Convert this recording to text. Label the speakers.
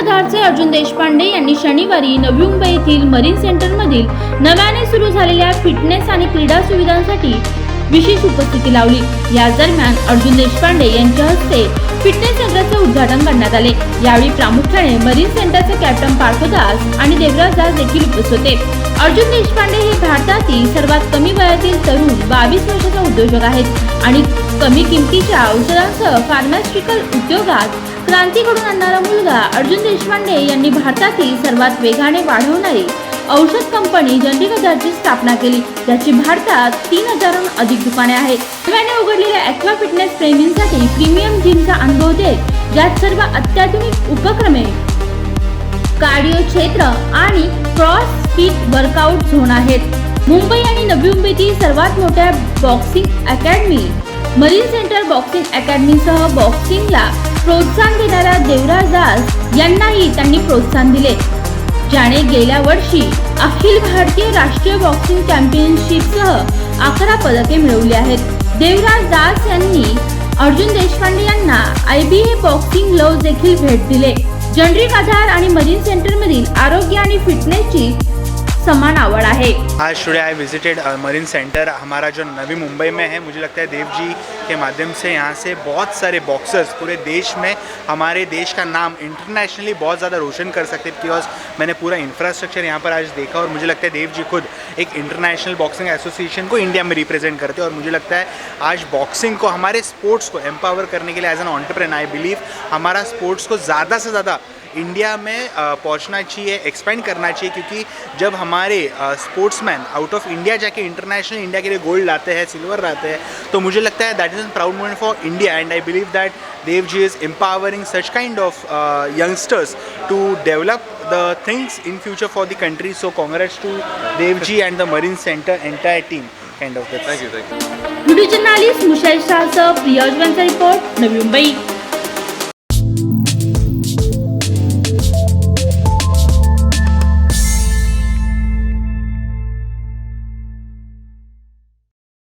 Speaker 1: कधारचे अर्जुन देशपांडे यांनी शनिवारी नवी मुंबई येथील मरीन सेंटरमधील नव्याने सुरू झालेल्या फिटनेस आणि क्रीडा सुविधांसाठी विशेष उपस्थिती लावली। या दरम्यान अर्जुन देशपांडे यांच्या हस्ते फिटनेस सेंटरचे उद्घाटन करण्यात आले। यावेळी प्रामुख्याने मरीन सेंटरचे कॅप्टन पार्थदास आणि देवराज दास देखील उपस्थित होते। अर्जुन देशपांडे हे भारतातील सर्वात कमी वयातील तरुण 22 वर्षाचा उद्योजक आहेत आणि कमी किमतीच्या औषधांसह फार्मास्युटिकल उद्योगात क्रांती घडवून आणणारा मुलगा अर्जुन देशपांडे यांनी भारतातील सर्वात वेगाने वाढवणारी औषध कंपनी जनरी कधारची स्थापना केली, ज्याची भारतात 3000हून अधिक दुकाने आहेत। नव्याने उघडलेल्या ॲक्वा फिटनेस प्रेमींसाठी प्रीमियम जिमचा अनुभव देत, ज्यात सर्व अत्याधुनिक उपक्रमे, कार्डिओ क्षेत्र आणि क्रॉस फिट वर्कआउट झोन आहेत। मुंबई आणि नवी मुंबईतील सर्वात मोठ्या boxing academy marine centre boxing अकॅडमीसह बॉक्सिंगला प्रोत्साहन देणाऱ्या देवराज दास यांनाही त्यांनी प्रोत्साहन दिले, ज्याने गेल्या वर्षी अखिल भारतीय राष्ट्रीय बॉक्सिंग चॅम्पियनशिपसह 11 पदके मिळवली आहेत। देवराज दास यांनी अर्जुन देशपांडे यांना IBA बॉक्सिंग ग्लोव्ज देखील भेट दिले। जनरी कधार आणि मरीन सेंटरमधील आरोग्य आणि फिटनेसची समान आवड आहे।
Speaker 2: आज today I visited marine centre, हमारा जो नवी मुंबई में है। मुझे लगता है देव जी के माध्यम से यहाँ से बहुत सारे बॉक्सर्स पूरे देश में हमारे देश का नाम इंटरनेशनली बहुत ज़्यादा रोशन कर सकते हैं, बिकॉज मैंने पूरा इंफ्रास्ट्रक्चर यहाँ पर आज देखा और मुझे लगता है देव जी खुद एक इंटरनेशनल बॉक्सिंग एसोसिएशन को इंडिया में रिप्रेजेंट करते हैं। और मुझे लगता है आज बॉक्सिंग को, हमारे स्पोर्ट्स को एम्पावर करने के लिए as an entrepreneur I believe हमारा स्पोर्ट्स को ज़्यादा से ज़्यादा इंडिया में पहुंचना चाहिए, एक्सपेंड करना चाहिए, क्योंकि जब हमारे स्पोर्ट्समैन आउट ऑफ इंडिया जाके इंटरनेशनल इंडिया के लिए गोल्ड लाते हैं, सिल्वर लाते हैं, तो मुझे लगता है that is a proud moment for India. And I believe that Dev ji is empowering such kind of youngsters to develop the things in future for the country. So congrats to Dev ji and the Marine Center entire team kind of that.
Speaker 3: Thank you.
Speaker 1: Video journalist Mushaid शाहसह प्रिया उजवांचा रिपोर्ट, नवी मुंबई।